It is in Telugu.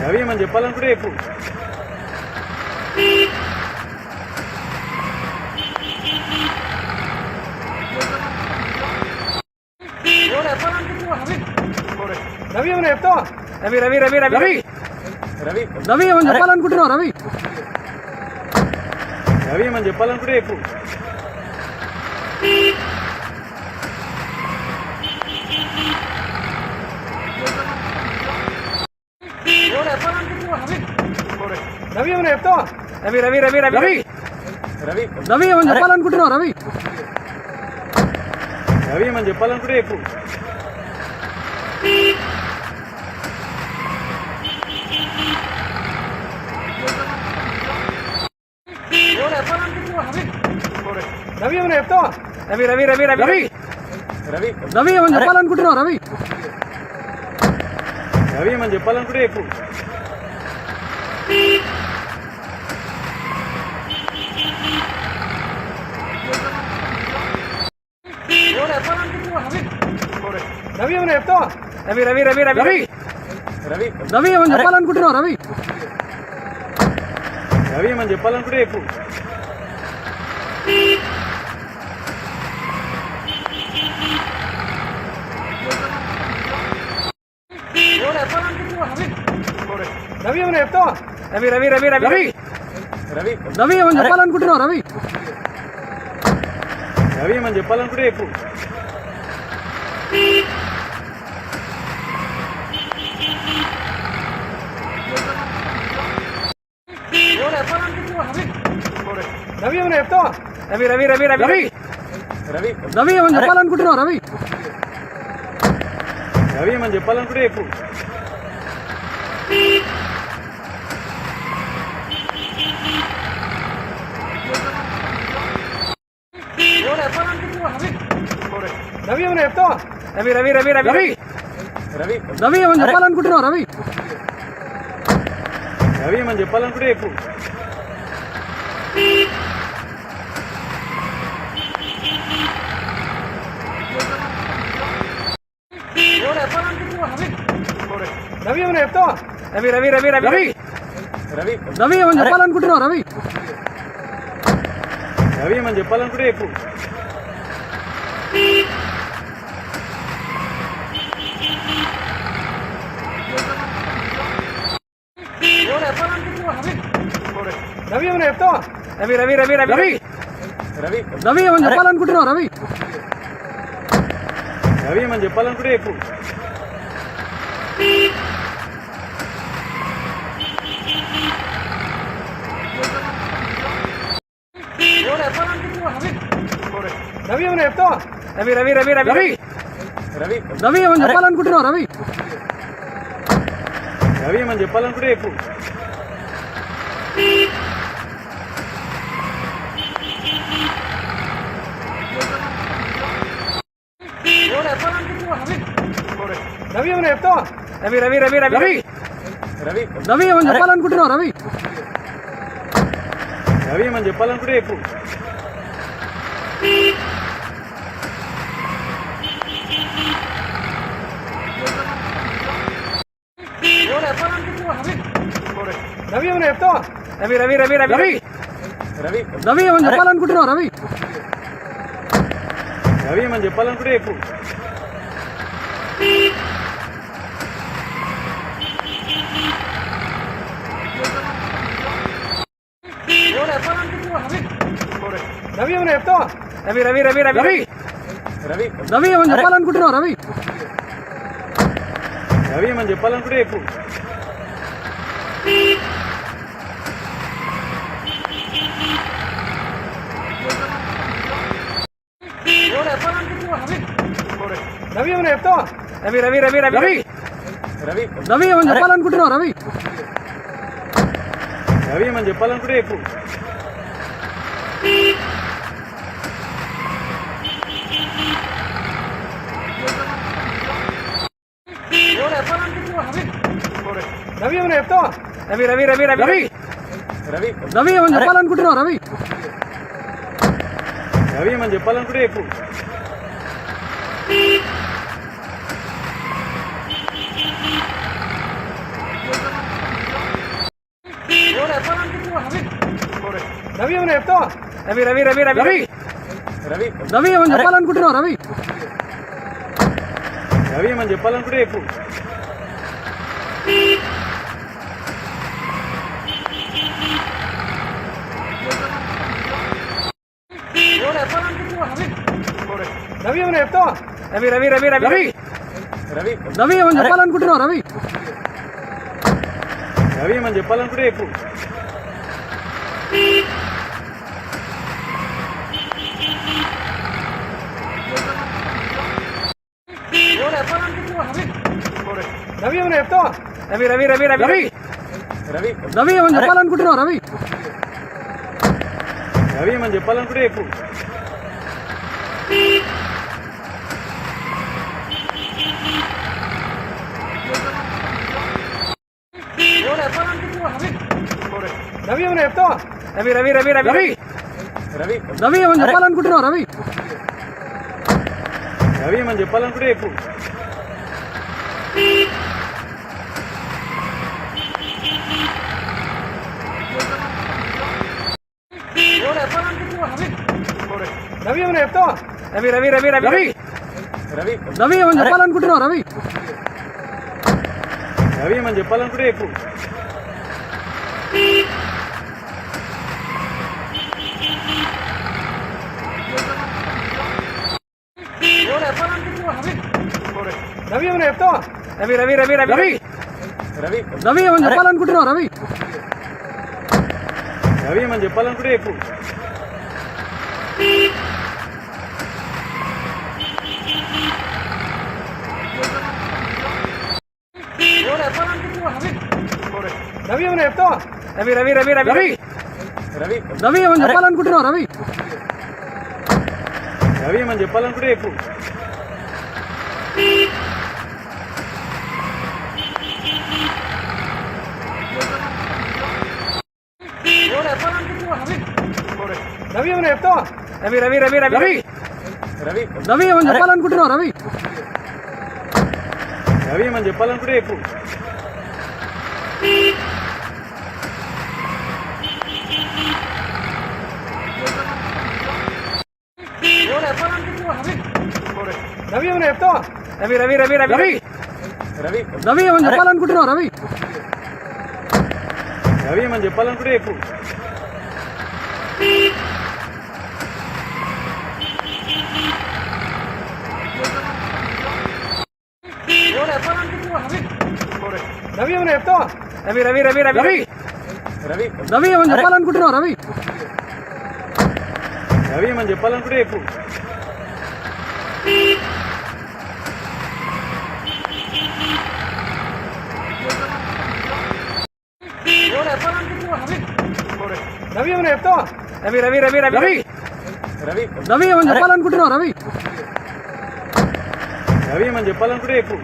రవి మనం చెప్పాలనుకుంటే చెప్పు. రవి ఏమైనా చెప్తావా? రవి రవి రవి రవి రవి రవి రవి ఏమని చెప్పాలనుకుంటున్నావు? రవి రవి ఏమని చెప్పాలనుకుంటే చెప్పు. రవి ఏమైనా చెప్తావా? రవి రవి రవి రవి రవి రవి రవి ఏమని చెప్పాలనుకుంటున్నావు? రవి రవి ఏమని చెప్పాలనుకుంటే చెప్పు. రవి ఏమైనా చెప్తావా? రవి రవి రవి రవి రవి రవి రవి ఏమని చెప్పాలనుకుంటున్నావు? రవి రవి ఏమని చెప్పాలనుకుంటే చెప్పు. రవి ఏమైనా చెప్తావా? రవి రవి రవి రవి రవి రవి రవి ఏమని చెప్పాలనుకుంటున్నావు? రవి రవి ఏమని చెప్పాలనుకుంటే చెప్పు. రవి ఏమైనా చెప్తావా? రవి రవి రవి రవి రవి రవి రవి ఏమని చెప్పాలనుకుంటున్నావు? రవి రవి ఏమని చెప్పాలనుకుంటే చెప్పు. రవి ఏమైనా చెప్తావా? రవి రవి రవి రవి రవి రవి రవి ఏమని చెప్పాలనుకుంటున్నావు? రవి రవి ఏమని చెప్పాలనుకుంటే చెప్పు. రవి ఏమైనా చెప్తావా? రవి రవి రవి రవి రవి రవి రవి ఏమని చెప్పాలనుకుంటున్నావు? రవి రవి ఏమని చెప్పాలనుకుంటే చెప్పు. రవి ఏమైనా చెప్తావా? రవి రవి రవి రవి రవి రవి రవి ఏమని చెప్పాలనుకుంటున్నావు? రవి రవి ఏమని చెప్పాలనుకుంటే చెప్పు. రవి ఏమైనా చెప్తావా? రవి రవి రవి రవి రవి రవి రవి ఏమని చెప్పాలనుకుంటున్నావు? రవి రవి ఏమని చెప్పాలనుకుంటే చెప్పు. రవి ఏమైనా చెప్తావా? రవి రవి రవి రవి రవి రవి రవి ఏమని చెప్పాలనుకుంటున్నావు? రవి రవి ఏమని చెప్పాలనుకుంటే చెప్పు. రవి ఏమైనా చెప్తావా? రవి రవి రవి రవి రవి రవి రవి ఏమని చెప్పాలనుకుంటున్నావు? రవి రవి ఏమని చెప్పాలనుకుంటే చెప్పు. రవి ఏమైనా చెప్తావా? రవి రవి రవి రవి రవి రవి రవి ఏమని చెప్పాలనుకుంటున్నావు? రవి రవి ఏమని చెప్పాలనుకుంటే చెప్పు. రవి ఏమైనా చెప్తావా? రవి రవి రవి రవి రవి రవి రవి ఏమని చెప్పాలనుకుంటున్నావు? రవి రవి ఏమని చెప్పాలనుకుంటే చెప్పు. రవి ఏమైనా చెప్తావా? రవి రవి రవి రవి రవి రవి రవి ఏమని చెప్పాలనుకుంటున్నావు? రవి రవి ఏమని చెప్పాలనుకుంటే చెప్పు. రవి ఏమైనా చెప్తావా? రవి రవి రవి రవి రవి రవి రవి ఏమని చెప్పాలనుకుంటున్నావు? రవి రవి ఏమని చెప్పాలనుకుంటే చెప్పు. రవి ఏమైనా చెప్తావా? రవి రవి రవి రవి రవి రవి రవి ఏమని చెప్పాలనుకుంటున్నావు? రవి రవి ఏమని చెప్పాలనుకుంటే చెప్పు. రవి ఏమైనా చెప్తావా? రవి రవి రవి రవి రవి రవి రవి ఏమని చెప్పాలనుకుంటున్నావు? రవి రవి ఏమని చెప్పాలనుకుంటే చెప్పు. రవి ఏమైనా చెప్తావా? రవి రవి రవి రవి రవి రవి రవి ఏమని చెప్పాలనుకుంటున్నావు? రవి రవి ఏమని చెప్పాలనుకుంటే చెప్పు. రవి ఏమైనా చెప్తావా? రవి రవి రవి రవి రవి రవి రవి ఏమని చెప్పాలనుకుంటున్నావు? రవి రవి ఏమని చెప్పాలనుకుంటే చెప్పు. రవి ఏమైనా చెప్తావా? రవి రవి రవి రవి రవి రవి రవి ఏమని చెప్పాలనుకుంటున్నావు? రవి రవి ఏమని చెప్పాలనుకుంటే చెప్పు. రవి ఏమైనా చెప్తావా? రవి రవి రవి రవి రవి రవి రవి ఏమని చెప్పాలనుకుంటున్నావు? రవి రవి ఏమని చెప్పాలనుకుంటే చెప్పు. రవి ఏమైనా చెప్తావా? రవి రవి రవి రవి రవి రవి రవి ఏమని చెప్పాలనుకుంటున్నావు? రవి రవి ఏమని చెప్పాలనుకుంటే చెప్పు. రవి ఏమైనా చెప్తావా? రవి రవి రవి రవి రవి రవి రవి ఏమని చెప్పాలనుకుంటున్నావు? రవి రవి ఏమని చెప్పాలనుకుంటే చెప్పు. రవి ఏమైనా చెప్తావా? రవి రవి రవి రవి రవి రవి రవి ఏమని చెప్పాలనుకుంటున్నావు? రవి రవి ఏమని చెప్పాలనుకుంటే చెప్పు. రవి ఏమైనా చెప్తావా? రవి రవి రవి రవి రవి రవి రవి ఏమని చెప్పాలనుకుంటున్నావు? రవి రవి ఏమని చెప్పాలనుకుంటే చెప్పు. రవి ఏమైనా చెప్తావా? రవి రవి రవి రవి రవి రవి రవి ఏమని చెప్పాలనుకుంటున్నావు? రవి రవి ఏమని చెప్పాలనుకుంటే చెప్పు.